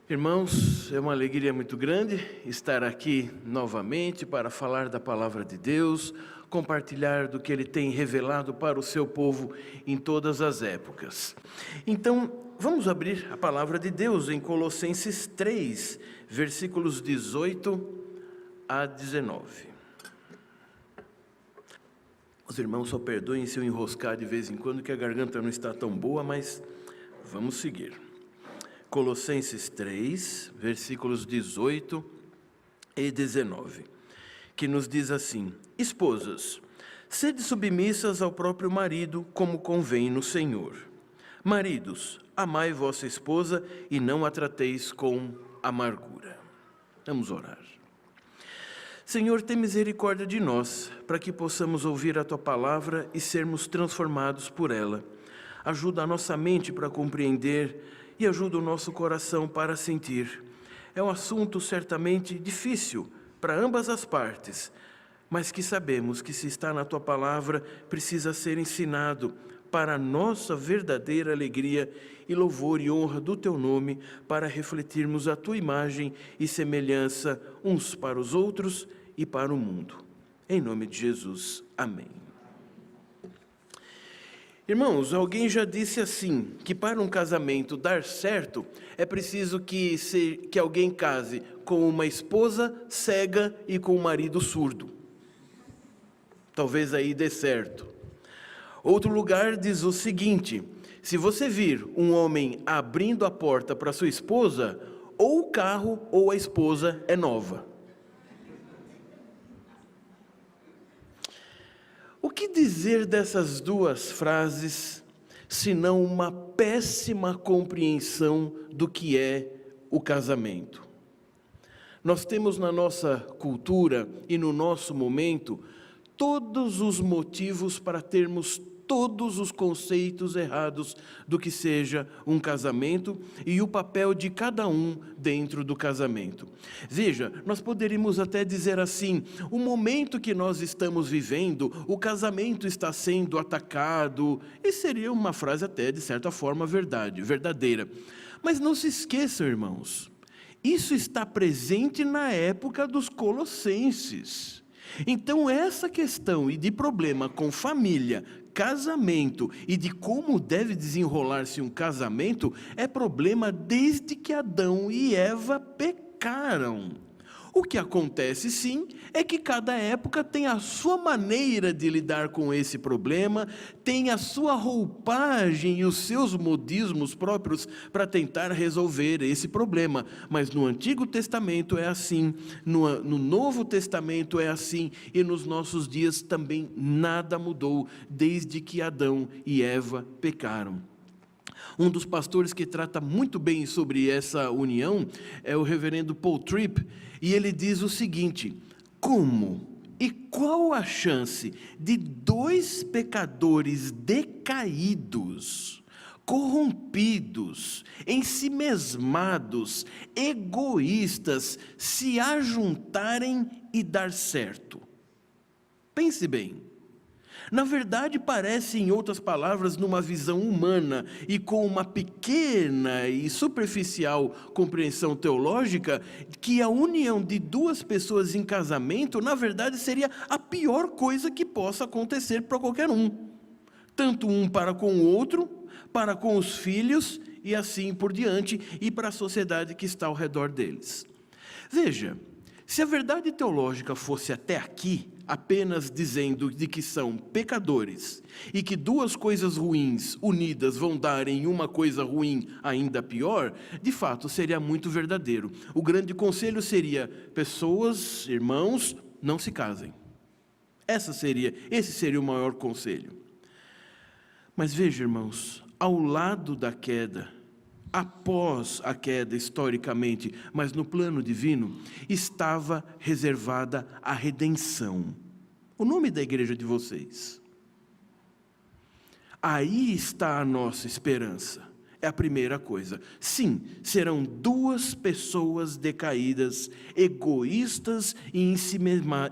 Irmãos, é uma alegria muito grande estar aqui novamente para falar da palavra de Deus, compartilhar do que Ele tem revelado para o seu povo em todas as épocas. Então, vamos abrir a palavra de Deus em Colossenses 3, versículos 18 a 19. Os irmãos só perdoem se eu enroscar de vez em quando, que a garganta não está tão boa, mas vamos seguir. Colossenses 3, versículos 18 e 19, que nos diz assim: Esposas, sede submissas ao próprio marido, como convém no Senhor. Maridos, amai vossa esposa e não a trateis com amargura. Vamos orar. Senhor, tem misericórdia de nós, para que possamos ouvir a Tua palavra e sermos transformados por ela. Ajuda a nossa mente para compreender e ajuda o nosso coração para sentir. É um assunto certamente difícil para ambas as partes, mas que sabemos que, se está na Tua palavra, precisa ser ensinado para a nossa verdadeira alegria e louvor e honra do Teu nome, para refletirmos a Tua imagem e semelhança uns para os outros e para o mundo. Em nome de Jesus, amém. Irmãos, alguém já disse assim, que para um casamento dar certo, é preciso que alguém case com uma esposa cega e com um marido surdo. Talvez aí dê certo. Outro lugar diz o seguinte: se você vir um homem abrindo a porta para sua esposa, ou o carro ou a esposa é nova. O que dizer dessas duas frases, senão uma péssima compreensão do que é o casamento? Nós temos na nossa cultura e no nosso momento todos os motivos para termos todos os conceitos errados do que seja um casamento e o papel de cada um dentro do casamento. Veja, nós poderíamos até dizer assim: o momento que nós estamos vivendo, o casamento está sendo atacado, e seria uma frase até de certa forma verdadeira. Mas não se esqueçam, irmãos, isso está presente na época dos Colossenses. Então, essa questão e de problema com família, casamento e de como deve desenrolar-se um casamento é problema desde que Adão e Eva pecaram. O que acontece, sim, é que cada época tem a sua maneira de lidar com esse problema, tem a sua roupagem e os seus modismos próprios para tentar resolver esse problema. Mas no Antigo Testamento é assim, no Novo Testamento é assim, e nos nossos dias também nada mudou, desde que Adão e Eva pecaram. Um dos pastores que trata muito bem sobre essa união é o reverendo Paul Tripp, e ele diz o seguinte: como e qual a chance de dois pecadores decaídos, corrompidos, ensimesmados, egoístas, se ajuntarem e dar certo? Pense bem. Na verdade, parece, em outras palavras, numa visão humana e com uma pequena e superficial compreensão teológica, que a união de duas pessoas em casamento, na verdade, seria a pior coisa que possa acontecer para qualquer um. Tanto um para com o outro, para com os filhos e assim por diante, e para a sociedade que está ao redor deles. Veja, se a verdade teológica fosse até aqui, apenas dizendo de que são pecadores e que duas coisas ruins unidas vão dar em uma coisa ruim ainda pior, de fato seria muito verdadeiro. O grande conselho seria: pessoas, irmãos, não se casem. Esse seria o maior conselho. Mas veja, irmãos, ao lado da queda, após a queda historicamente, mas no plano divino, estava reservada a redenção. O nome da igreja de vocês. Aí está a nossa esperança. É a primeira coisa. Sim, serão duas pessoas decaídas, egoístas e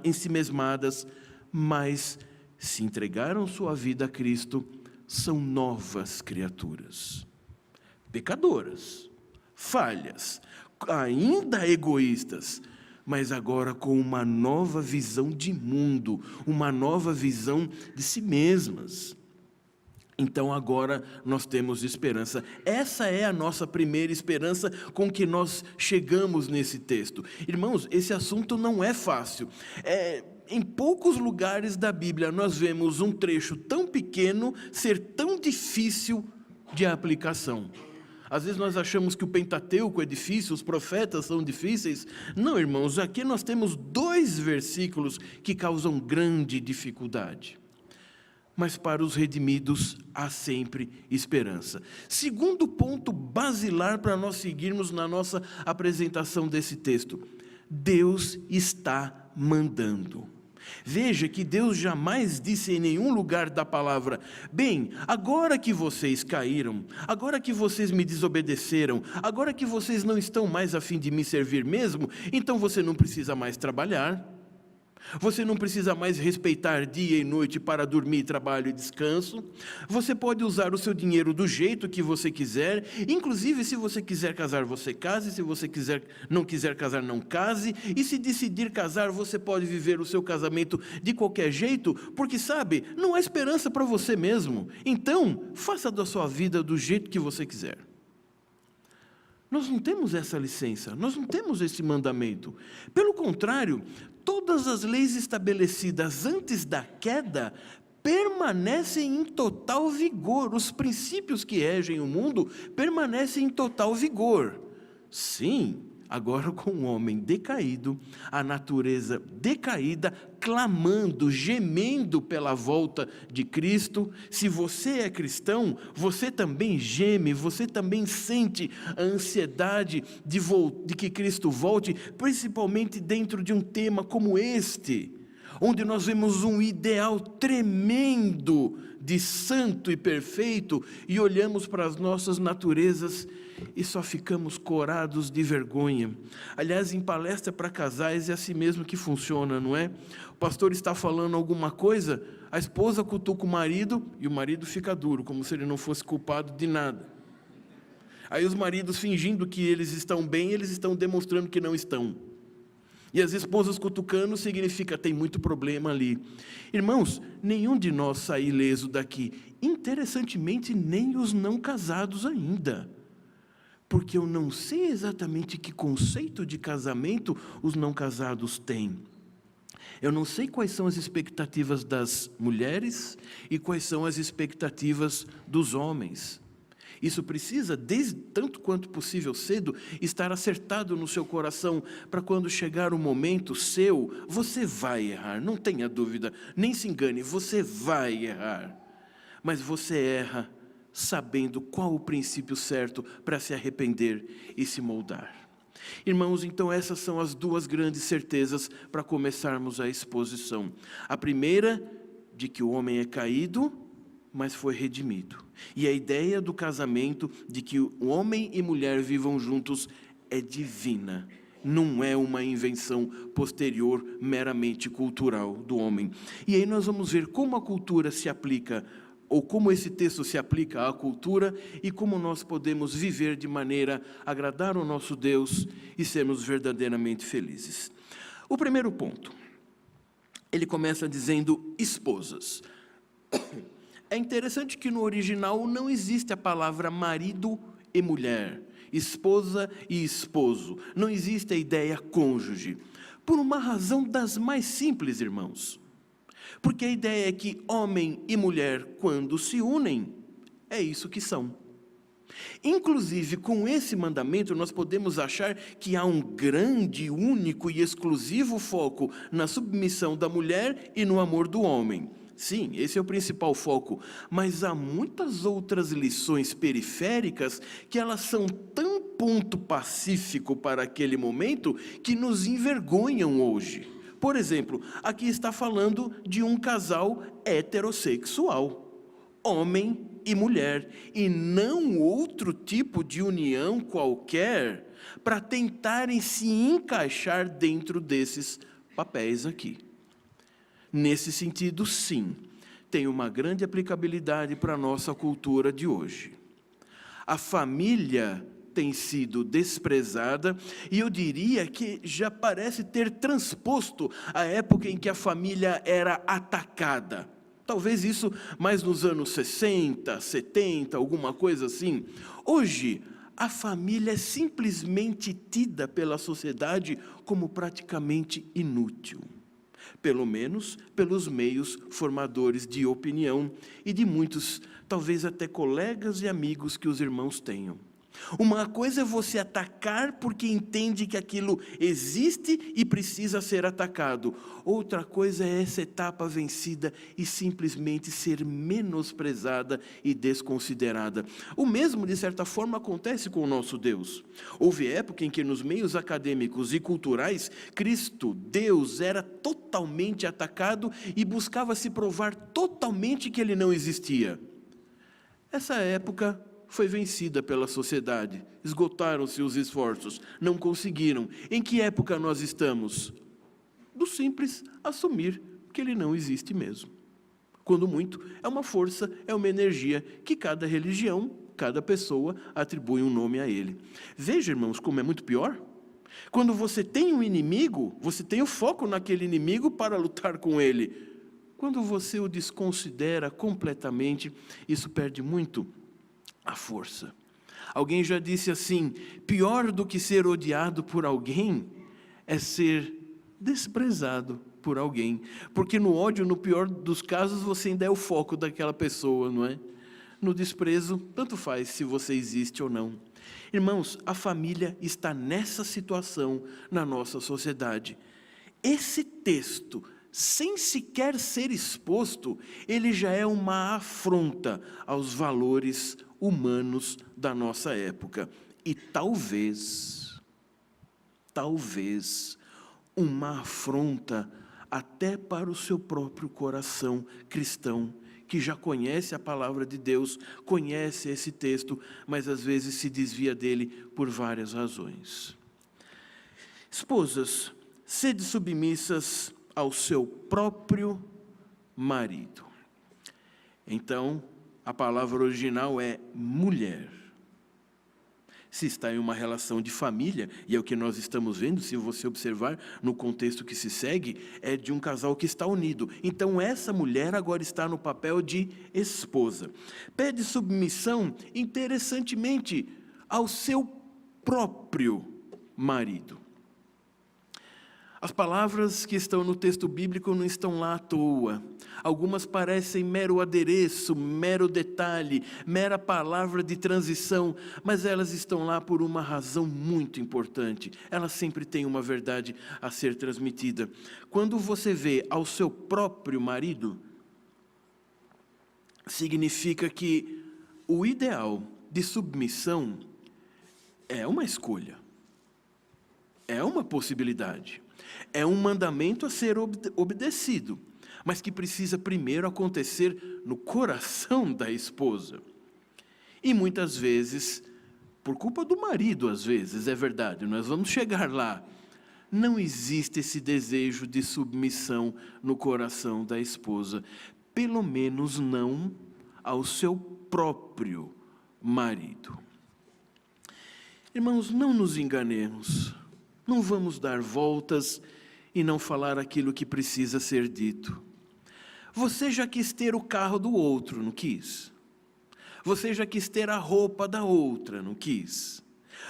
ensimesmadas, mas se entregaram sua vida a Cristo, são novas criaturas. Pecadoras, falhas, ainda egoístas, mas agora com uma nova visão de mundo, uma nova visão de si mesmas. Então agora nós temos esperança. Essa é a nossa primeira esperança com que nós chegamos nesse texto. Irmãos, esse assunto não é fácil. Em poucos lugares da Bíblia nós vemos um trecho tão pequeno ser tão difícil de aplicação. Às vezes nós achamos que o Pentateuco é difícil, os profetas são difíceis. Não, irmãos, aqui nós temos 2 versículos que causam grande dificuldade. Mas para os redimidos há sempre esperança. Segundo ponto basilar para nós seguirmos na nossa apresentação desse texto: Deus está mandando. Veja que Deus jamais disse em nenhum lugar da palavra: bem, agora que vocês caíram, agora que vocês me desobedeceram, agora que vocês não estão mais a fim de me servir mesmo, então você não precisa mais trabalhar. Você não precisa mais respeitar dia e noite para dormir, trabalho e descanso. Você pode usar o seu dinheiro do jeito que você quiser. Inclusive, se você quiser casar, você case. Se você não quiser casar, não case. E se decidir casar, você pode viver o seu casamento de qualquer jeito. Porque, sabe, não há esperança para você mesmo. Então, faça da sua vida do jeito que você quiser. Nós não temos essa licença, nós não temos esse mandamento. Pelo contrário, todas as leis estabelecidas antes da queda permanecem em total vigor. Os princípios que regem o mundo permanecem em total vigor. Sim, agora com o homem decaído, a natureza decaída, clamando, gemendo pela volta de Cristo. Se você é cristão, você também geme, você também sente a ansiedade de que Cristo volte, principalmente dentro de um tema como este, onde nós vemos um ideal tremendo de santo e perfeito, e olhamos para as nossas naturezas e só ficamos corados de vergonha. Aliás, em palestra para casais é assim mesmo que funciona, não é? O pastor está falando alguma coisa, a esposa cutuca o marido e o marido fica duro, como se ele não fosse culpado de nada. Aí os maridos, fingindo que eles estão bem, eles estão demonstrando que não estão. E as esposas cutucando significa tem muito problema ali. Irmãos, nenhum de nós sai ileso daqui. Interessantemente, nem os não casados ainda. Porque eu não sei exatamente que conceito de casamento os não casados têm. Eu não sei quais são as expectativas das mulheres e quais são as expectativas dos homens. Isso precisa, desde tanto quanto possível cedo, estar acertado no seu coração, para quando chegar o momento seu, você vai errar, não tenha dúvida, nem se engane, você vai errar. Mas você erra sabendo qual o princípio certo para se arrepender e se moldar. Irmãos, então essas são as 2 grandes certezas para começarmos a exposição. A primeira, de que o homem é caído, mas foi redimido. E a ideia do casamento, de que o homem e mulher vivam juntos, é divina. Não é uma invenção posterior, meramente cultural do homem. E aí nós vamos ver como a cultura se aplica, ou como esse texto se aplica à cultura, e como nós podemos viver de maneira a agradar ao nosso Deus e sermos verdadeiramente felizes. O primeiro ponto, ele começa dizendo esposas. É interessante que no original não existe a palavra marido e mulher, esposa e esposo. Não existe a ideia cônjuge. Por uma razão das mais simples, irmãos. Porque a ideia é que homem e mulher, quando se unem, é isso que são. Inclusive, com esse mandamento, nós podemos achar que há um grande, único e exclusivo foco na submissão da mulher e no amor do homem. Sim, esse é o principal foco, mas há muitas outras lições periféricas que elas são tão ponto pacífico para aquele momento que nos envergonham hoje. Por exemplo, aqui está falando de um casal heterossexual, homem e mulher, e não outro tipo de união qualquer para tentarem se encaixar dentro desses papéis aqui. Nesse sentido, sim, tem uma grande aplicabilidade para a nossa cultura de hoje. A família tem sido desprezada, e eu diria que já parece ter transposto a época em que a família era atacada. Talvez isso mais nos anos 60, 70, alguma coisa assim. Hoje, a família é simplesmente tida pela sociedade como praticamente inútil. Pelo menos pelos meios formadores de opinião e de muitos, talvez até colegas e amigos que os irmãos tenham. Uma coisa é você atacar porque entende que aquilo existe e precisa ser atacado. Outra coisa é essa etapa vencida e simplesmente ser menosprezada e desconsiderada. O mesmo, de certa forma, acontece com o nosso Deus. Houve época em que nos meios acadêmicos e culturais, Cristo, Deus, era totalmente atacado e buscava se provar totalmente que ele não existia. Essa época foi vencida pela sociedade, esgotaram-se os esforços, não conseguiram. Em que época nós estamos? Do simples assumir que ele não existe mesmo. Quando muito, é uma força, é uma energia que cada religião, cada pessoa atribui um nome a ele. Veja, irmãos, como é muito pior. Quando você tem um inimigo, você tem o foco naquele inimigo para lutar com ele. Quando você o desconsidera completamente, isso perde muito a força. Alguém já disse assim: pior do que ser odiado por alguém é ser desprezado por alguém, porque no ódio, no pior dos casos, você ainda é o foco daquela pessoa, não é? No desprezo, tanto faz se você existe ou não. Irmãos, a família está nessa situação na nossa sociedade. Esse texto, sem sequer ser exposto, ele já é uma afronta aos valores humanos da nossa época. E talvez, uma afronta até para o seu próprio coração cristão, que já conhece a palavra de Deus, conhece esse texto, mas às vezes se desvia dele por várias razões. Esposas, sede submissas ao seu próprio marido. Então, a palavra original é mulher. Se está em uma relação de família, e é o que nós estamos vendo, se você observar no contexto que se segue, é de um casal que está unido. Então, essa mulher agora está no papel de esposa. Pede submissão, interessantemente, ao seu próprio marido. As palavras que estão no texto bíblico não estão lá à toa. Algumas parecem mero adereço, mero detalhe, mera palavra de transição, mas elas estão lá por uma razão muito importante. Elas sempre têm uma verdade a ser transmitida. Quando você vê ao seu próprio marido, significa que o ideal de submissão é uma escolha, é uma possibilidade. É um mandamento a ser obedecido, mas que precisa primeiro acontecer no coração da esposa. E muitas vezes, por culpa do marido, às vezes, é verdade, nós vamos chegar lá, não existe esse desejo de submissão no coração da esposa, pelo menos não ao seu próprio marido. Irmãos, não nos enganemos. Não vamos dar voltas e não falar aquilo que precisa ser dito. Você já quis ter o carro do outro, não quis? Você já quis ter a roupa da outra, não quis?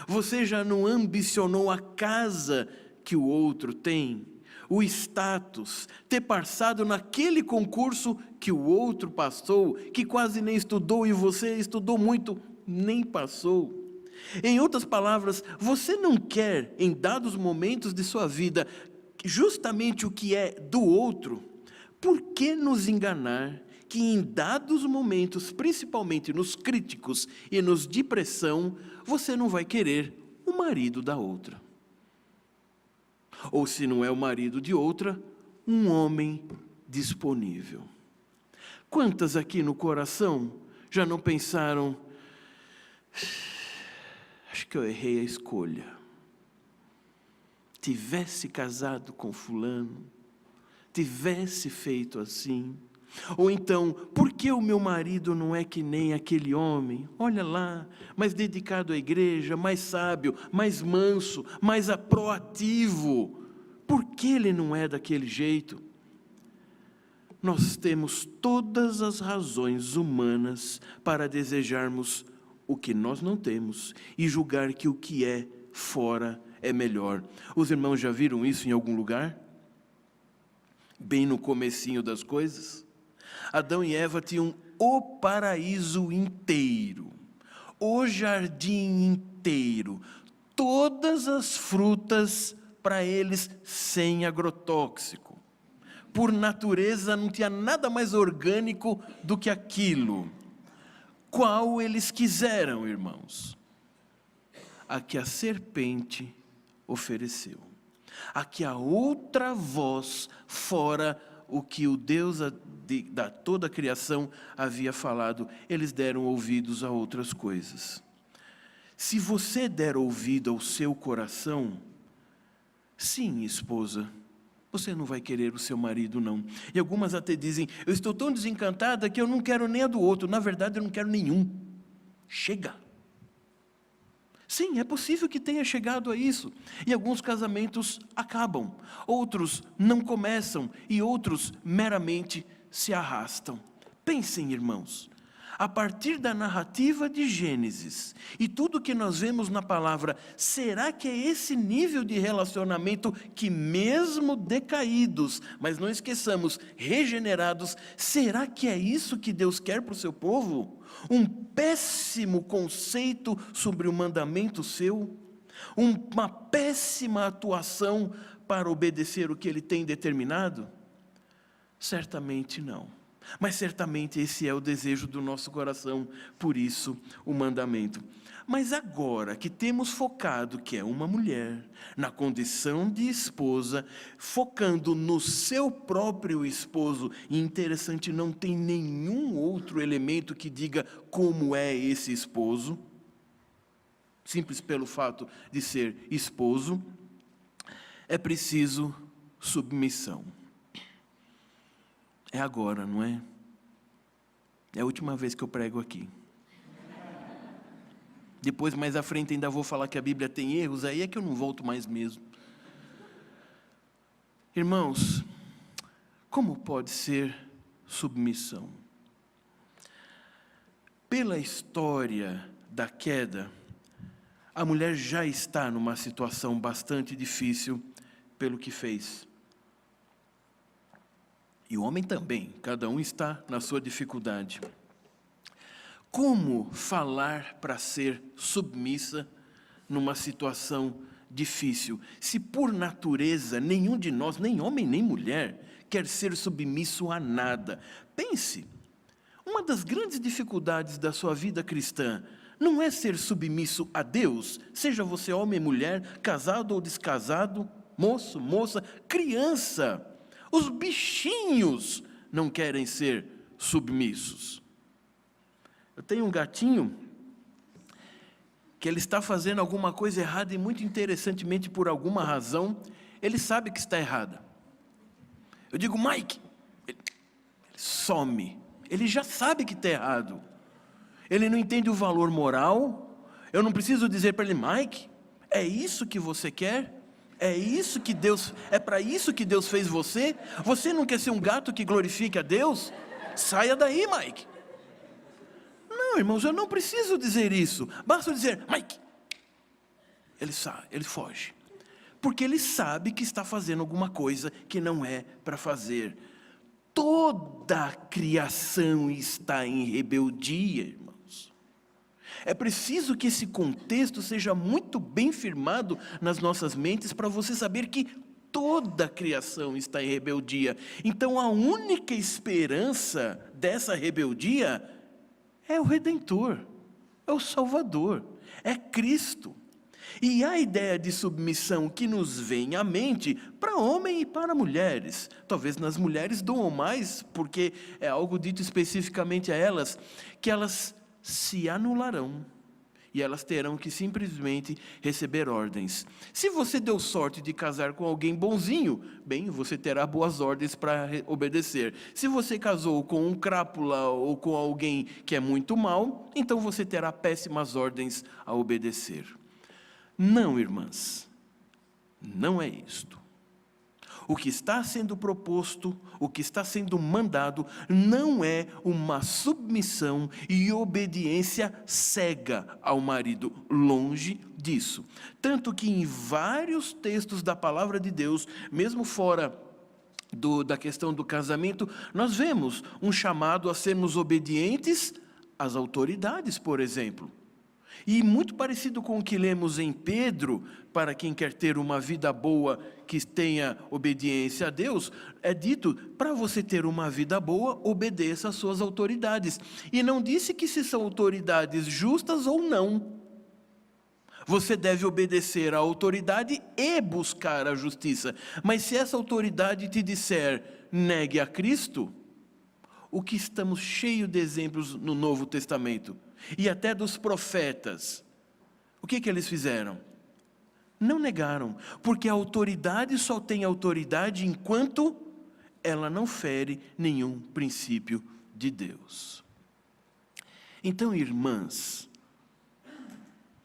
Você já não ambicionou a casa que o outro tem? O status, ter passado naquele concurso que o outro passou, que quase nem estudou e você estudou muito, nem passou? Em outras palavras, você não quer, em dados momentos de sua vida, justamente o que é do outro? Por que nos enganar que em dados momentos, principalmente nos críticos e nos de pressão, você não vai querer o marido da outra? Ou se não é o marido de outra, um homem disponível. Quantas aqui no coração já não pensaram: acho que eu errei a escolha. Tivesse casado com fulano, tivesse feito assim. Ou então, por que o meu marido não é que nem aquele homem? Olha lá, mais dedicado à igreja, mais sábio, mais manso, mais proativo. Por que ele não é daquele jeito? Nós temos todas as razões humanas para desejarmos o que nós não temos e julgar que o que é fora é melhor. Os irmãos já viram isso em algum lugar? Bem no comecinho das coisas? Adão e Eva tinham o paraíso inteiro, o jardim inteiro, todas as frutas para eles sem agrotóxico. Por natureza não tinha nada mais orgânico do que aquilo. Qual eles quiseram, irmãos? A que a serpente ofereceu. A que a outra voz, fora o que o Deus da toda a criação havia falado, eles deram ouvidos a outras coisas. Se você der ouvido ao seu coração, sim, esposa, você não vai querer o seu marido, não. E algumas até dizem, eu estou tão desencantada que eu não quero nem a do outro. Na verdade, eu não quero nenhum. Chega. Sim, é possível que tenha chegado a isso. E alguns casamentos acabam. Outros não começam. E outros meramente se arrastam. Pensem, irmãos. A partir da narrativa de Gênesis e tudo que nós vemos na palavra, será que é esse nível de relacionamento que mesmo decaídos, mas não esqueçamos, regenerados, será que é isso que Deus quer para o seu povo? Um péssimo conceito sobre o mandamento seu? Uma péssima atuação para obedecer o que Ele tem determinado? Certamente não. Mas certamente esse é o desejo do nosso coração, por isso o mandamento. Mas agora que temos focado que é uma mulher, na condição de esposa, focando no seu próprio esposo, e interessante, não tem nenhum outro elemento que diga como é esse esposo, simples pelo fato de ser esposo, é preciso submissão. É agora, não é? É a última vez que eu prego aqui. Depois, mais à frente, ainda vou falar que a Bíblia tem erros, aí é que eu não volto mais mesmo. Irmãos, como pode ser submissão? Pela história da queda, a mulher já está numa situação bastante difícil pelo que fez. E o homem também, cada um está na sua dificuldade. Como falar para ser submissa numa situação difícil? Se por natureza nenhum de nós, nem homem nem mulher, quer ser submisso a nada. Pense, uma das grandes dificuldades da sua vida cristã não é ser submisso a Deus, seja você homem, mulher, casado ou descasado, moço, moça, criança. Os bichinhos não querem ser submissos. Eu tenho um gatinho que ele está fazendo alguma coisa errada e muito interessantemente, por alguma razão, ele sabe que está errada. Eu digo, Mike, ele some. Ele já sabe que está errado. Ele não entende o valor moral. Eu não preciso dizer para ele, Mike, é isso que você quer? É isso que Deus, é para isso que Deus fez você? Você não quer ser um gato que glorifique a Deus? Saia daí, Mike. Não, irmãos, eu não preciso dizer isso. Basta dizer, Mike. Ele sabe, ele foge. Porque ele sabe que está fazendo alguma coisa que não é para fazer. Toda a criação está em rebeldia, irmãos. É preciso que esse contexto seja muito bem firmado nas nossas mentes para você saber que toda a criação está em rebeldia. Então a única esperança dessa rebeldia é o Redentor, é o Salvador, é Cristo. E a ideia de submissão que nos vem à mente para homem e para mulheres, talvez nas mulheres doam mais, porque é algo dito especificamente a elas, que elas se anularão e elas terão que simplesmente receber ordens. Se você deu sorte de casar com alguém bonzinho, bem, você terá boas ordens para obedecer. Se você casou com um crápula ou com alguém que é muito mau, então você terá péssimas ordens a obedecer. Não, irmãs, não é isto. O que está sendo proposto, o que está sendo mandado, não é uma submissão e obediência cega ao marido, longe disso. Tanto que em vários textos da palavra de Deus, mesmo fora da questão do casamento, nós vemos um chamado a sermos obedientes às autoridades, por exemplo. E muito parecido com o que lemos em Pedro, para quem quer ter uma vida boa, que tenha obediência a Deus, é dito, para você ter uma vida boa, obedeça às suas autoridades. E não disse que se são autoridades justas ou não. Você deve obedecer à autoridade e buscar a justiça. Mas se essa autoridade te disser, negue a Cristo, o que estamos cheios de exemplos no Novo Testamento, e até dos profetas, o que eles fizeram? Não negaram, porque a autoridade só tem autoridade enquanto ela não fere nenhum princípio de Deus. Então, irmãs,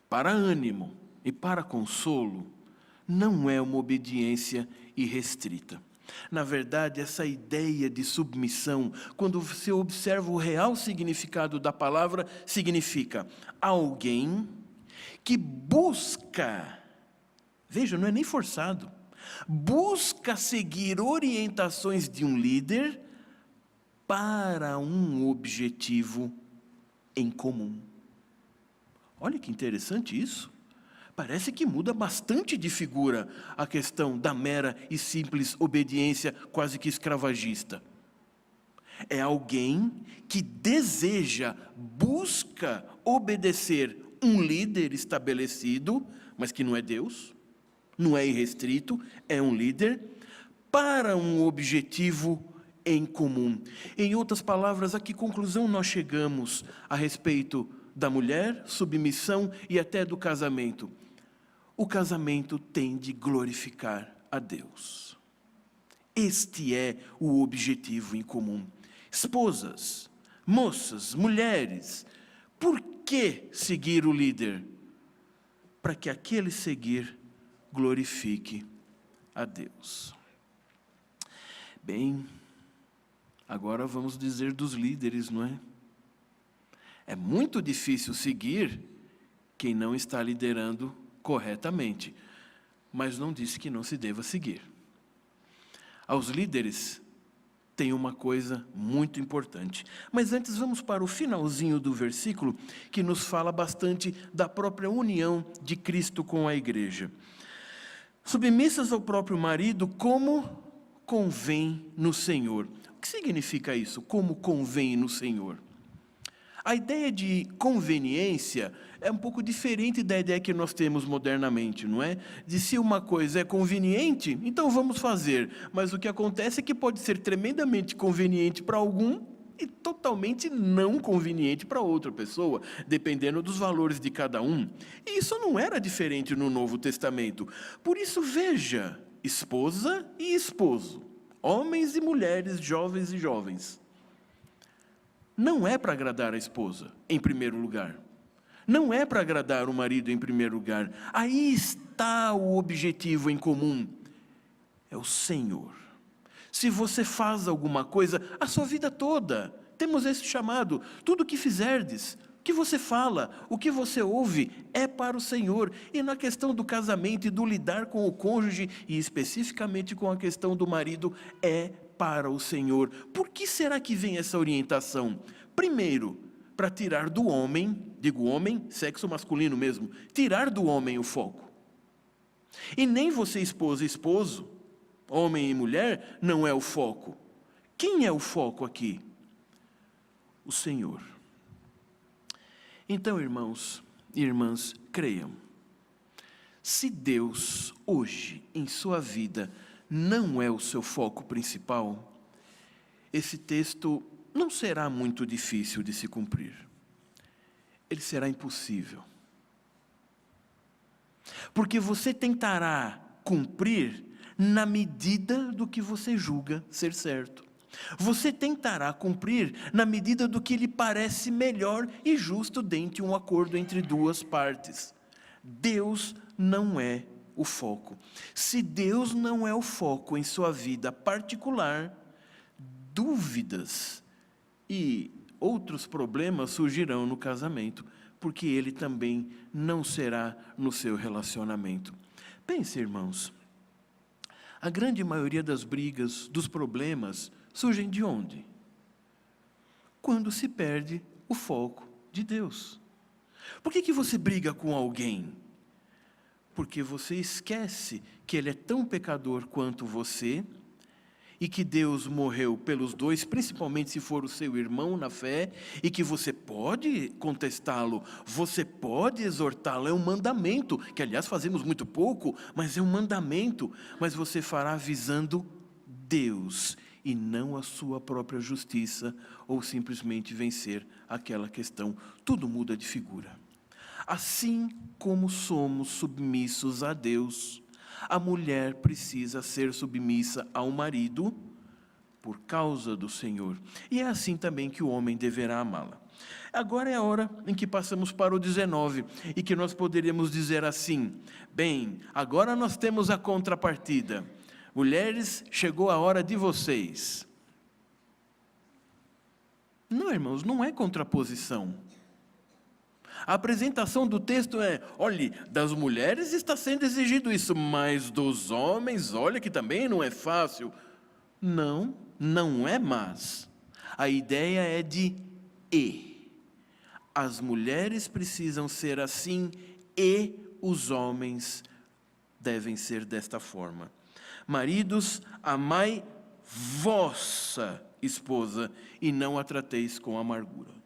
para ânimo e para consolo, não é uma obediência irrestrita. Na verdade, essa ideia de submissão, quando você observa o real significado da palavra, significa alguém que busca, veja, não é nem forçado, busca seguir orientações de um líder para um objetivo em comum. Olha que interessante isso. Parece que muda bastante de figura a questão da mera e simples obediência quase que escravagista. É alguém que deseja, busca obedecer um líder estabelecido, mas que não é Deus, não é irrestrito, é um líder, para um objetivo em comum. Em outras palavras, a que conclusão nós chegamos a respeito da mulher, submissão e até do casamento? O casamento tem de glorificar a Deus. Este é o objetivo em comum. Esposas, moças, mulheres, por que seguir o líder? Para que aquele seguir glorifique a Deus. Bem, agora vamos dizer dos líderes, não é? É muito difícil seguir quem não está liderando corretamente, mas não disse que não se deva seguir. Aos líderes tem uma coisa muito importante. Mas antes vamos para o finalzinho do versículo, que nos fala bastante da própria união de Cristo com a igreja. Submissas ao próprio marido como convém no Senhor. O que significa isso? Como convém no Senhor? A ideia de conveniência é um pouco diferente da ideia que nós temos modernamente, não é? De se uma coisa é conveniente, então vamos fazer. Mas o que acontece é que pode ser tremendamente conveniente para algum e totalmente não conveniente para outra pessoa, dependendo dos valores de cada um. E isso não era diferente no Novo Testamento. Por isso, veja, esposa e esposo, homens e mulheres, jovens e jovens. Não é para agradar a esposa, em primeiro lugar. Não é para agradar o marido, em primeiro lugar. Aí está o objetivo em comum. É o Senhor. Se você faz alguma coisa, a sua vida toda, temos esse chamado, tudo o que fizerdes, o que você fala, o que você ouve, é para o Senhor. E na questão do casamento e do lidar com o cônjuge, e especificamente com a questão do marido, é para o Senhor. Por que será que vem essa orientação? Primeiro, para tirar do homem, digo homem, sexo masculino mesmo, tirar do homem o foco. E nem você, esposa e esposo, homem e mulher, não é o foco. Quem é o foco aqui? O Senhor. Então, irmãos e irmãs, creiam. Se Deus, hoje, em sua vida, não é o seu foco principal, esse texto não será muito difícil de se cumprir. Ele será impossível. porque você tentará cumprir na medida do que você julga ser certo. Você tentará cumprir na medida do que lhe parece melhor e justo dentro de um acordo entre duas partes. Deus não é o foco. Se Deus não é o foco em sua vida particular, dúvidas e outros problemas surgirão no casamento, porque Ele também não será no seu relacionamento. Pense, irmãos, a grande maioria das brigas, dos problemas, surgem de onde? Quando se perde o foco de Deus. Por que você briga com alguém? Porque você esquece que ele é tão pecador quanto você e que Deus morreu pelos dois, principalmente se for o seu irmão na fé, e que você pode contestá-lo, você pode exortá-lo, é um mandamento, que aliás fazemos muito pouco, mas é um mandamento, mas você fará visando Deus e não a sua própria justiça, ou simplesmente vencer aquela questão. Tudo muda de figura. Assim como somos submissos a Deus, a mulher precisa ser submissa ao marido por causa do Senhor. E é assim também que o homem deverá amá-la. Agora é a hora em que passamos para o 19, e que nós poderíamos dizer assim: bem, agora nós temos a contrapartida. Mulheres, chegou a hora de vocês. Não, irmãos, não é contraposição. A apresentação do texto é: olhe, das mulheres está sendo exigido isso, mas dos homens, olha que também não é fácil. Não, não é mas. A ideia é de e. As mulheres precisam ser assim e os homens devem ser desta forma. Maridos, amai vossa esposa e não a trateis com amargura.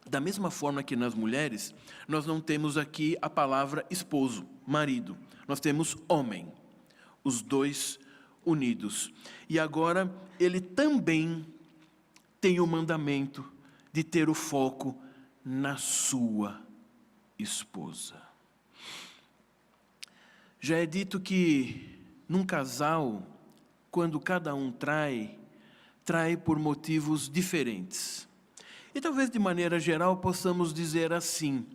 Da mesma forma que nas mulheres, nós não temos aqui a palavra esposo, marido. Nós temos homem, os dois unidos. E agora, ele também tem o mandamento de ter o foco na sua esposa. Já é dito que, num casal, quando cada um trai por motivos diferentes. E talvez de maneira geral possamos dizer assim: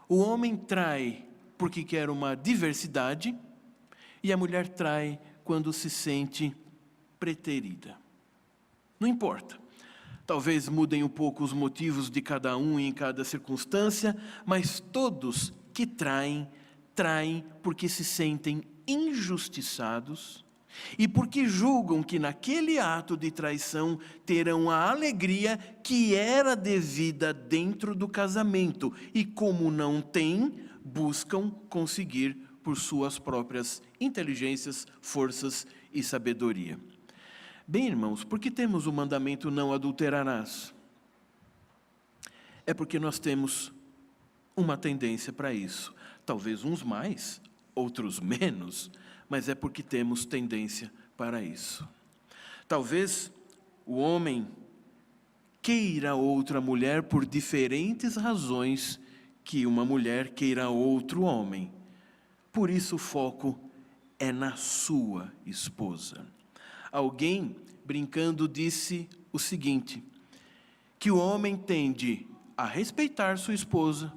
o homem trai porque quer uma diversidade e a mulher trai quando se sente preterida. Não importa. Talvez mudem um pouco os motivos de cada um em cada circunstância, mas todos que traem porque se sentem injustiçados e porque julgam que naquele ato de traição terão a alegria que era devida dentro do casamento, e como não têm, buscam conseguir por suas próprias inteligências, forças e sabedoria. Bem, irmãos, por que temos o mandamento não adulterarás? É porque nós temos uma tendência para isso. Talvez uns mais, outros menos, mas é porque temos tendência para isso. Talvez o homem queira outra mulher por diferentes razões que uma mulher queira outro homem. Por isso o foco é na sua esposa. Alguém, brincando, disse o seguinte: que o homem tende a respeitar sua esposa,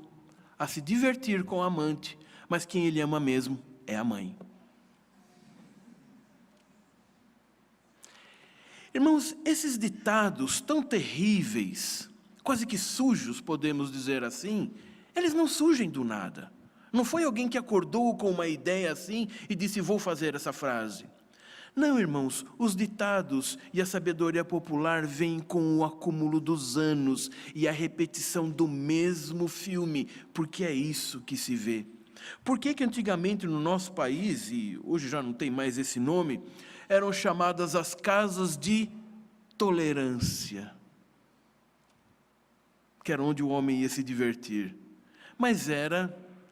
a se divertir com a amante, mas quem ele ama mesmo é a mãe. Irmãos, esses ditados tão terríveis, quase que sujos, podemos dizer assim, eles não surgem do nada. Não foi alguém que acordou com uma ideia assim e disse: vou fazer essa frase. Não, irmãos, os ditados e a sabedoria popular vêm com o acúmulo dos anos e a repetição do mesmo filme, porque é isso que se vê. Por que antigamente no nosso país, e hoje já não tem mais esse nome, eram chamadas as casas de tolerância, que era onde o homem ia se divertir, mas era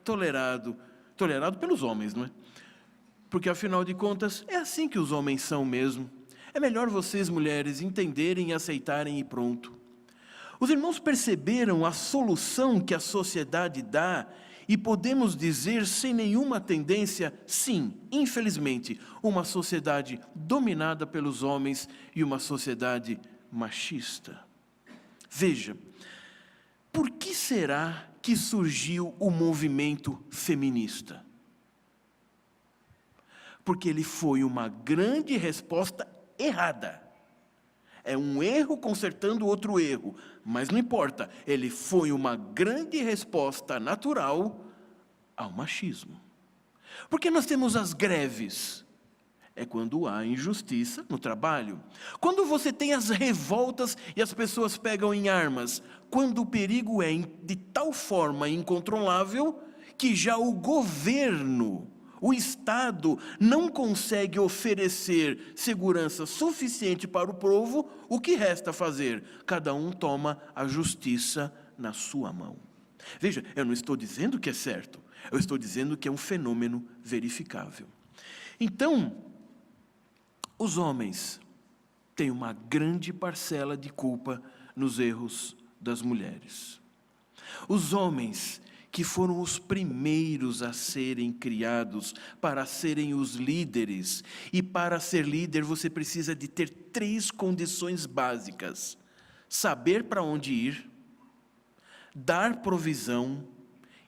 tolerado pelos homens, não é? Porque afinal de contas é assim que os homens são mesmo. É melhor vocês, mulheres, entenderem e aceitarem e pronto. Os irmãos perceberam a solução que a sociedade dá E podemos dizer sem nenhuma tendência, sim, infelizmente, uma sociedade dominada pelos homens e uma sociedade machista. Veja, por que será que surgiu o movimento feminista? Porque ele foi uma grande resposta errada. É um erro consertando outro erro, mas não importa, ele foi uma grande resposta natural ao machismo. Porque nós temos as greves, é quando há injustiça no trabalho. Quando você tem as revoltas e as pessoas pegam em armas, quando o perigo é de tal forma incontrolável que já o governo, o Estado, não consegue oferecer segurança suficiente para o povo, o que resta fazer? Cada um toma a justiça na sua mão. Veja, eu não estou dizendo que é certo, eu estou dizendo que é um fenômeno verificável. Então, os homens têm uma grande parcela de culpa nos erros das mulheres. Os homens que foram os primeiros a serem criados para serem os líderes. E para ser líder você precisa de ter 3 condições básicas: saber para onde ir, dar provisão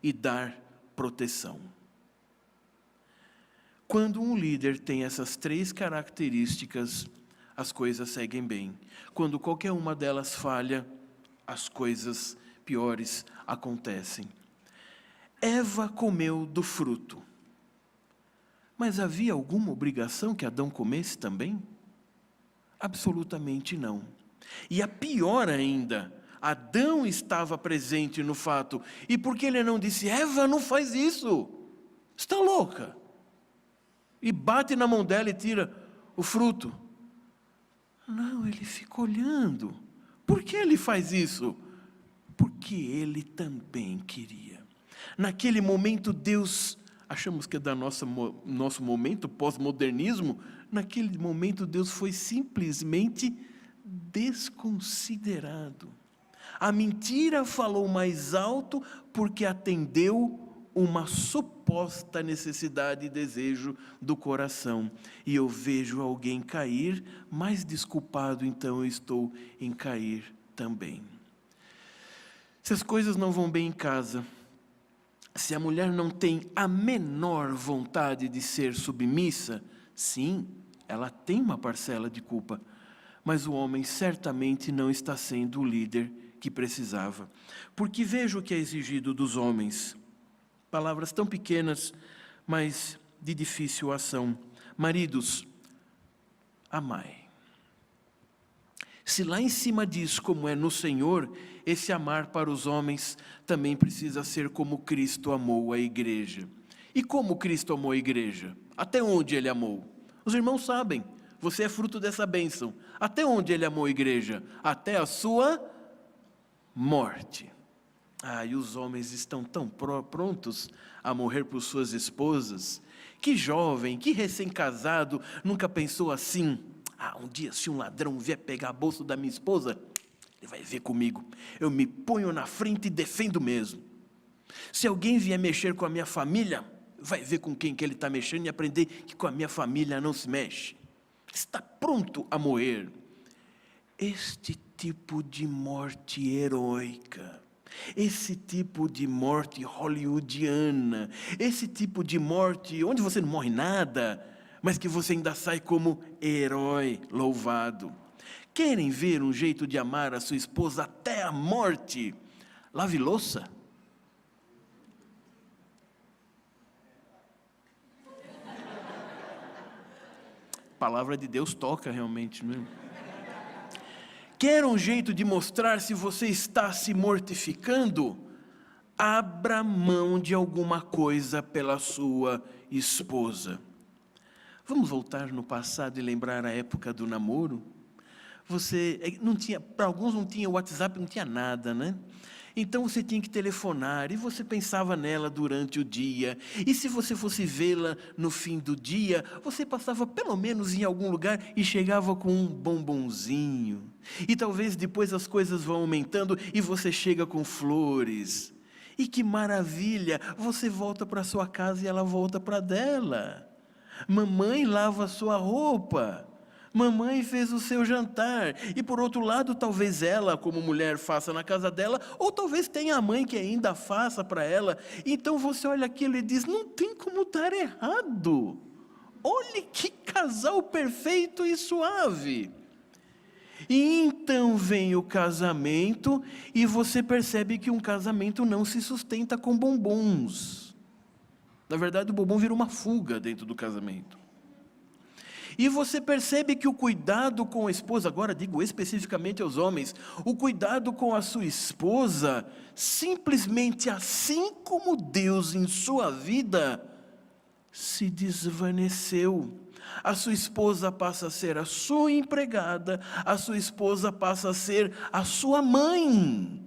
e dar proteção. Quando um líder tem essas 3 características, as coisas seguem bem. Quando qualquer uma delas falha, as coisas piores acontecem. Eva comeu do fruto, mas havia alguma obrigação que Adão comesse também? Absolutamente não. E a pior ainda, Adão estava presente no fato, e por que ele não disse: Eva, não faz isso, está louca? E bate na mão dela e tira o fruto. Não, ele fica olhando. Por que ele faz isso? Porque ele também queria. Naquele momento Deus, achamos que é da nosso momento pós-modernismo, naquele momento Deus foi simplesmente desconsiderado. A mentira falou mais alto porque atendeu uma suposta necessidade e desejo do coração. E eu vejo alguém cair, mais desculpado, então eu estou em cair também. Se as coisas não vão bem em casa, se a mulher não tem a menor vontade de ser submissa, sim, ela tem uma parcela de culpa, mas o homem certamente não está sendo o líder que precisava. Porque veja o que é exigido dos homens. Palavras tão pequenas, mas de difícil ação. Maridos, amai. Se lá em cima diz como é no Senhor, esse amar para os homens também precisa ser como Cristo amou a igreja. E como Cristo amou a igreja? Até onde ele amou? Os irmãos sabem, você é fruto dessa bênção. Até onde ele amou a igreja? Até a sua morte. E os homens estão tão prontos a morrer por suas esposas. Que jovem, que recém-casado nunca pensou assim: um dia se um ladrão vier pegar a bolsa da minha esposa, ele vai ver comigo, eu me ponho na frente e defendo mesmo. Se alguém vier mexer com a minha família, vai ver com quem que ele está mexendo e aprender que com a minha família não se mexe. Está pronto a morrer. Este tipo de morte heróica, esse tipo de morte hollywoodiana, esse tipo de morte onde você não morre nada, mas que você ainda sai como herói louvado. Querem ver um jeito de amar a sua esposa até a morte? Lave louça. A palavra de Deus toca realmente, não é? Quer um jeito de mostrar se você está se mortificando? Abra mão de alguma coisa pela sua esposa. Vamos voltar no passado e lembrar a época do namoro? Você não tinha, para alguns não tinha WhatsApp, não tinha nada, né? Então você tinha que telefonar e você pensava nela durante o dia. E se você fosse vê-la no fim do dia, você passava pelo menos em algum lugar e chegava com um bombonzinho. E talvez depois as coisas vão aumentando e você chega com flores. E que maravilha, você volta para sua casa e ela volta para dela. Mamãe lava a sua roupa. Mamãe fez o seu jantar. E por outro lado, talvez ela, como mulher, faça na casa dela, ou talvez tenha a mãe que ainda faça para ela. Então você olha aquilo e diz: não tem como dar errado. Olhe que casal perfeito e suave. E então vem o casamento e você percebe que um casamento não se sustenta com bombons. Na verdade, o bombom vira uma fuga dentro do casamento. E você percebe que o cuidado com a esposa, agora digo especificamente aos homens, o cuidado com a sua esposa, simplesmente assim como Deus em sua vida, se desvaneceu. A sua esposa passa a ser a sua empregada, a sua esposa passa a ser a sua mãe.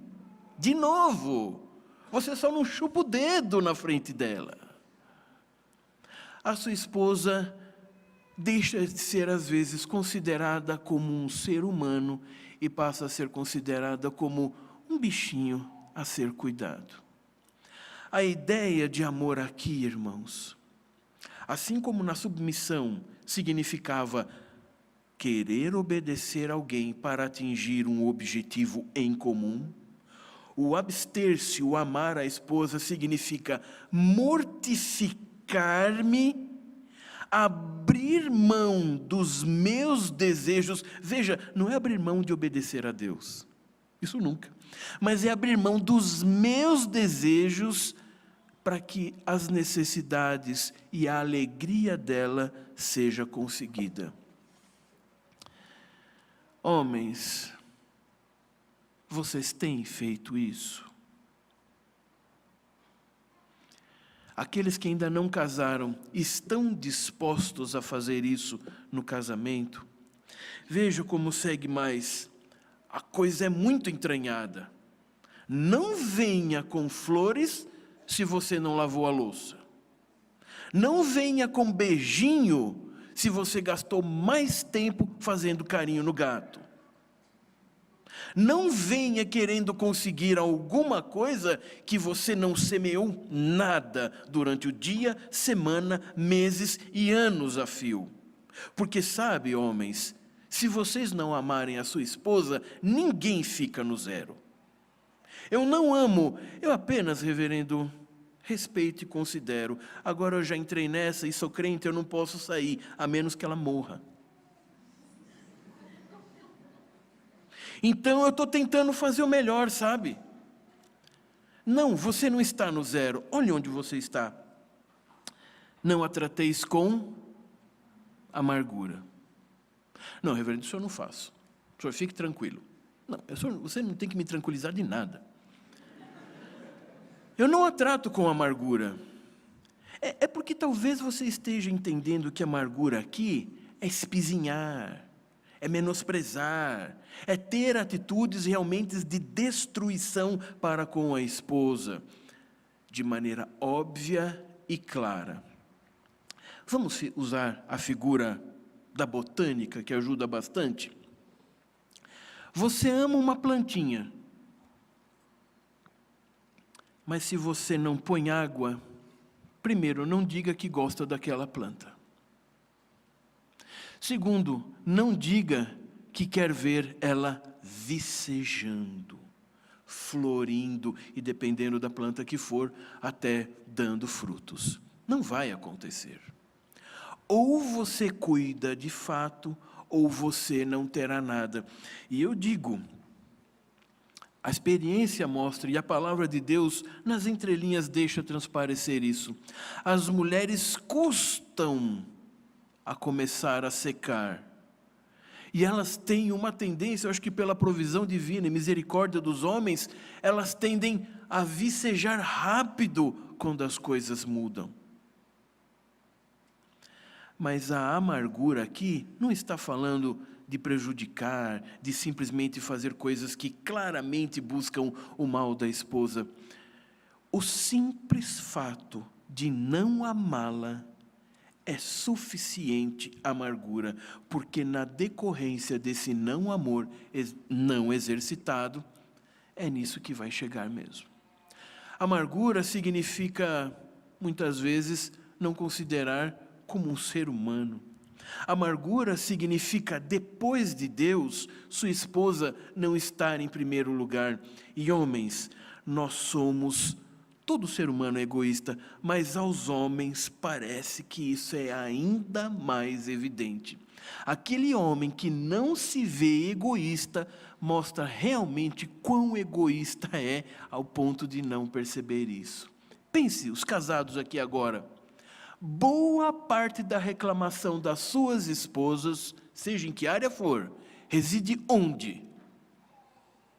De novo, você só não chupa o dedo na frente dela. A sua esposa deixa de ser, às vezes, considerada como um ser humano e passa a ser considerada como um bichinho a ser cuidado. A ideia de amor aqui, irmãos, assim como na submissão significava querer obedecer alguém para atingir um objetivo em comum, o abster-se, o amar a esposa, significa mortificar-me, abrir mão dos meus desejos. Veja, não é abrir mão de obedecer a Deus, isso nunca, mas é abrir mão dos meus desejos para que as necessidades e a alegria dela seja conseguida. Homens, vocês têm feito isso? Aqueles que ainda não casaram, estão dispostos a fazer isso no casamento? Veja como segue mais. A coisa é muito entranhada. Não venha com flores se você não lavou a louça. Não venha com beijinho se você gastou mais tempo fazendo carinho no gato. Não venha querendo conseguir alguma coisa que você não semeou nada durante o dia, semana, meses e anos a fio. Porque sabe, homens, se vocês não amarem a sua esposa, ninguém fica no zero. Eu não amo, eu apenas, reverendo, respeito e considero. Agora eu já entrei nessa e sou crente, eu não posso sair, a menos que ela morra. Então eu estou tentando fazer o melhor, sabe? Não, você não está no zero. Olha onde você está. Não a trateis com amargura. Não, reverendo, isso eu não faço. O senhor fique tranquilo. Não, você não tem que me tranquilizar de nada. Eu não a trato com amargura. É porque talvez você esteja entendendo que amargura aqui é espizinhar, é menosprezar, é ter atitudes realmente de destruição para com a esposa, de maneira óbvia e clara. Vamos usar a figura da botânica, que ajuda bastante. Você ama uma plantinha, mas se você não põe água, primeiro, não diga que gosta daquela planta. Segundo, não diga que quer ver ela vicejando, florindo e, dependendo da planta que for, até dando frutos. Não vai acontecer. Ou você cuida de fato, ou você não terá nada. E eu digo, a experiência mostra, e a palavra de Deus, nas entrelinhas, deixa transparecer isso. As mulheres custam a começar a secar. E elas têm uma tendência, eu acho que pela provisão divina e misericórdia dos homens, elas tendem a vicejar rápido quando as coisas mudam. Mas a amargura aqui não está falando de prejudicar, de simplesmente fazer coisas que claramente buscam o mal da esposa. O simples fato de não amá-la é suficiente amargura, porque na decorrência desse não amor não exercitado, é nisso que vai chegar mesmo. Amargura significa, muitas vezes, não considerar como um ser humano. Amargura significa, depois de Deus, sua esposa não estar em primeiro lugar. E homens, nós somos, todo ser humano é egoísta, mas aos homens parece que isso é ainda mais evidente. Aquele homem que não se vê egoísta, mostra realmente quão egoísta é, ao ponto de não perceber isso. Pense, os casados aqui agora. Boa parte da reclamação das suas esposas, seja em que área for, reside onde?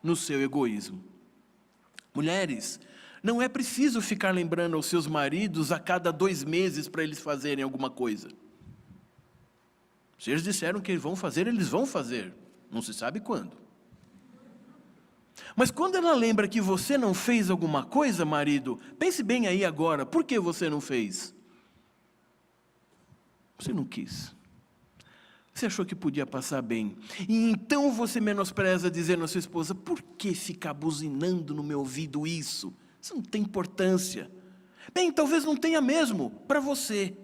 No seu egoísmo. Mulheres, não é preciso ficar lembrando aos seus maridos a cada 2 meses para eles fazerem alguma coisa. Se eles disseram que vão fazer, eles vão fazer. Não se sabe quando. Mas quando ela lembra que você não fez alguma coisa, marido, pense bem aí agora, por que você não fez? Você não quis. Você achou que podia passar bem. E então você menospreza dizendo à sua esposa, por que ficar buzinando no meu ouvido isso? Isso não tem importância. Bem, talvez não tenha mesmo, para você.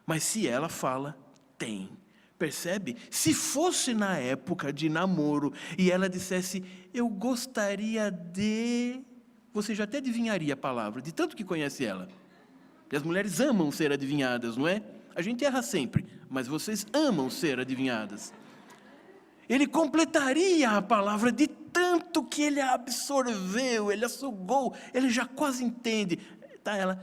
Mas se ela fala, tem. Percebe? Se fosse na época de namoro e ela dissesse, eu gostaria de... Você já até adivinharia a palavra, de tanto que conhece ela. E as mulheres amam ser adivinhadas, não é? A gente erra sempre, mas vocês amam ser adivinhadas. Ele completaria a palavra de tanto que ele a absorveu, ele a sugou, ele já quase entende. Tá, ela,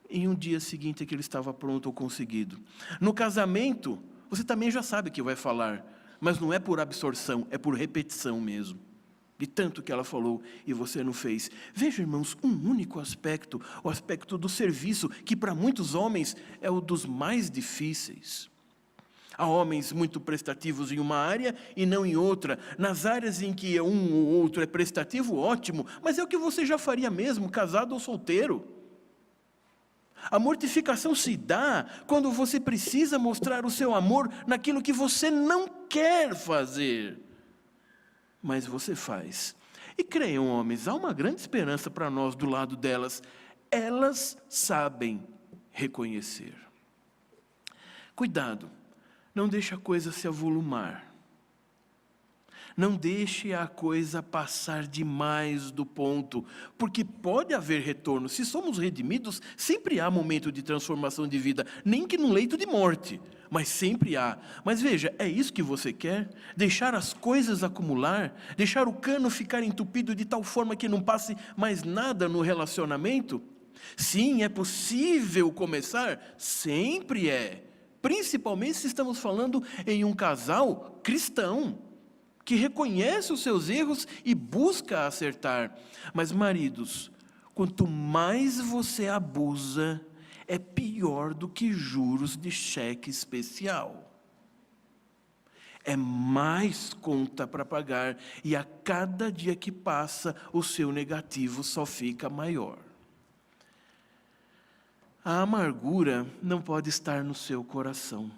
em um dia seguinte aquilo estava pronto ou conseguido. No casamento, você também já sabe que vai falar, mas não é por absorção, é por repetição mesmo. De tanto que ela falou e você não fez. Veja, irmãos, um único aspecto, o aspecto do serviço, que para muitos homens é o dos mais difíceis. Há homens muito prestativos em uma área e não em outra. Nas áreas em que um ou outro é prestativo, ótimo, mas é o que você já faria mesmo, casado ou solteiro. A mortificação se dá quando você precisa mostrar o seu amor naquilo que você não quer fazer. Mas você faz. E creiam, homens, há uma grande esperança para nós do lado delas. Elas sabem reconhecer. Cuidado, não deixe a coisa se avolumar. Não deixe a coisa passar demais do ponto, porque pode haver retorno. Se somos redimidos, sempre há momento de transformação de vida, nem que no leito de morte, mas sempre há. Mas veja, é isso que você quer? Deixar as coisas acumular? Deixar o cano ficar entupido de tal forma que não passe mais nada no relacionamento? Sim, é possível começar, sempre é. Principalmente se estamos falando em um casal cristão, que reconhece os seus erros e busca acertar. Mas, maridos, quanto mais você abusa, é pior do que juros de cheque especial. É mais conta para pagar e a cada dia que passa, o seu negativo só fica maior. A amargura não pode estar no seu coração.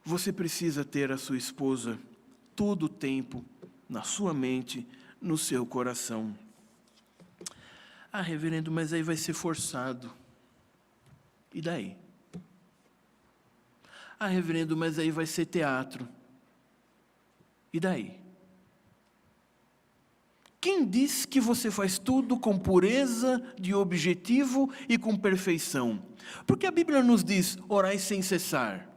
Você precisa ter a sua esposa todo o tempo, na sua mente, no seu coração. Ah, reverendo, mas aí vai ser forçado. E daí? Ah, reverendo, mas aí vai ser teatro. E daí? Quem diz que você faz tudo com pureza de objetivo e com perfeição? Porque a Bíblia nos diz, orai sem cessar.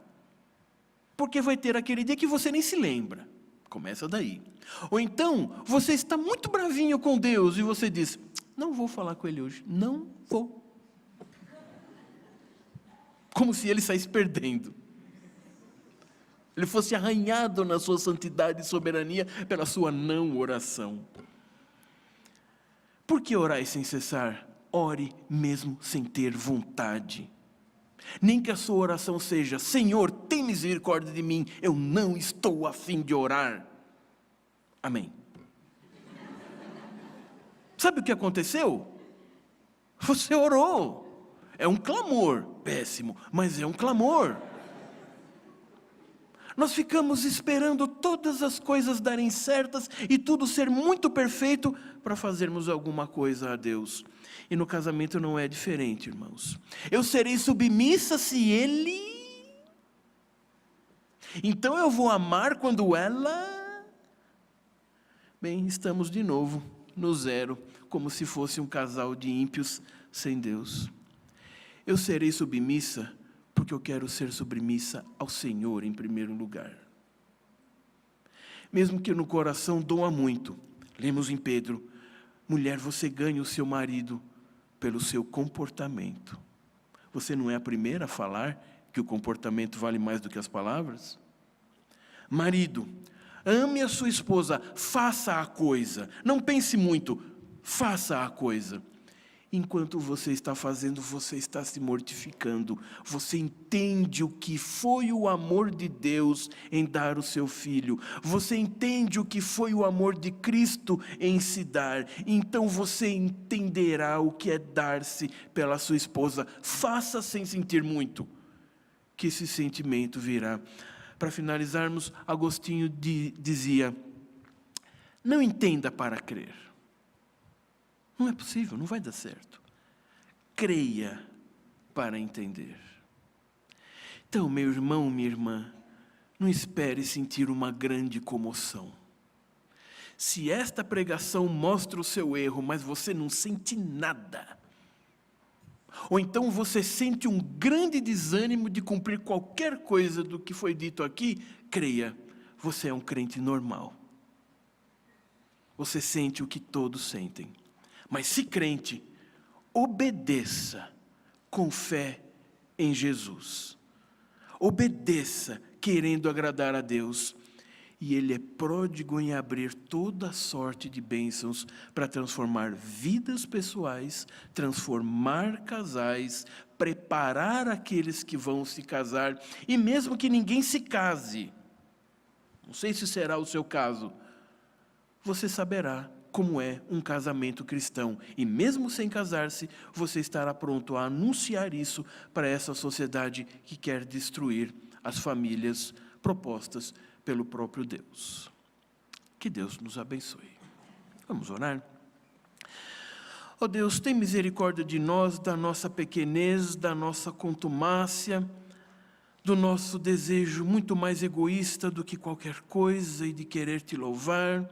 Porque vai ter aquele dia que você nem se lembra. Começa daí. Ou então, você está muito bravinho com Deus e você diz, não vou falar com Ele hoje, não vou. Como se Ele saísse perdendo. Ele fosse arranhado na sua santidade e soberania pela sua não oração. Por que orar sem cessar? Ore mesmo sem ter vontade. Nem que a sua oração seja, Senhor, tem misericórdia de mim, eu não estou a fim de orar. Amém. Sabe o que aconteceu? Você orou. É um clamor, péssimo, mas é um clamor. Nós ficamos esperando todas as coisas darem certas e tudo ser muito perfeito para fazermos alguma coisa a Deus. E no casamento não é diferente, irmãos. Eu serei submissa se ele... Então eu vou amar quando ela... Bem, estamos de novo no zero, como se fosse um casal de ímpios sem Deus. Eu serei submissa porque eu quero ser submissa ao Senhor em primeiro lugar. Mesmo que no coração doa muito, lemos em Pedro, mulher, você ganha o seu marido pelo seu comportamento. Você não é a primeira a falar que o comportamento vale mais do que as palavras? Marido, ame a sua esposa, faça a coisa. Não pense muito, faça a coisa. Enquanto você está fazendo, você está se mortificando. Você entende o que foi o amor de Deus em dar o seu filho. Você entende o que foi o amor de Cristo em se dar. Então você entenderá o que é dar-se pela sua esposa. Faça sem sentir muito, que esse sentimento virá. Para finalizarmos, Agostinho dizia, não entenda para crer. Não é possível, não vai dar certo. Creia para entender. Então, meu irmão, minha irmã, não espere sentir uma grande comoção. Se esta pregação mostra o seu erro, mas você não sente nada, ou então você sente um grande desânimo de cumprir qualquer coisa do que foi dito aqui, creia, você é um crente normal. Você sente o que todos sentem. Mas se crente, obedeça com fé em Jesus. Obedeça querendo agradar a Deus. E Ele é pródigo em abrir toda sorte de bênçãos para transformar vidas pessoais, transformar casais, preparar aqueles que vão se casar. E mesmo que ninguém se case, não sei se será o seu caso, você saberá como é um casamento cristão. E mesmo sem casar-se, você estará pronto a anunciar isso para essa sociedade que quer destruir as famílias propostas pelo próprio Deus. Que Deus nos abençoe. Vamos orar? Ó Deus, tem misericórdia de nós, da nossa pequenez, da nossa contumácia, do nosso desejo muito mais egoísta do que qualquer coisa e de querer te louvar.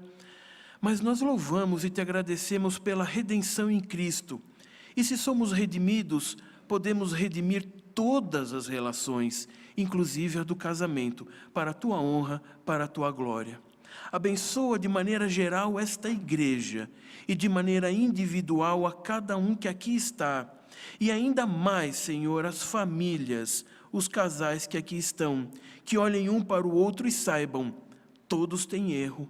Mas nós louvamos e te agradecemos pela redenção em Cristo. E se somos redimidos, podemos redimir todas as relações, inclusive a do casamento, para a tua honra, para a tua glória. Abençoa de maneira geral esta igreja e de maneira individual a cada um que aqui está. E ainda mais, Senhor, as famílias, os casais que aqui estão, que olhem um para o outro e saibam, todos têm erro.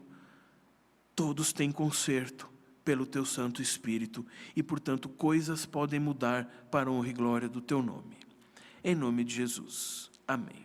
Todos têm conserto pelo Teu Santo Espírito e, portanto, coisas podem mudar para a honra e glória do Teu nome. Em nome de Jesus. Amém.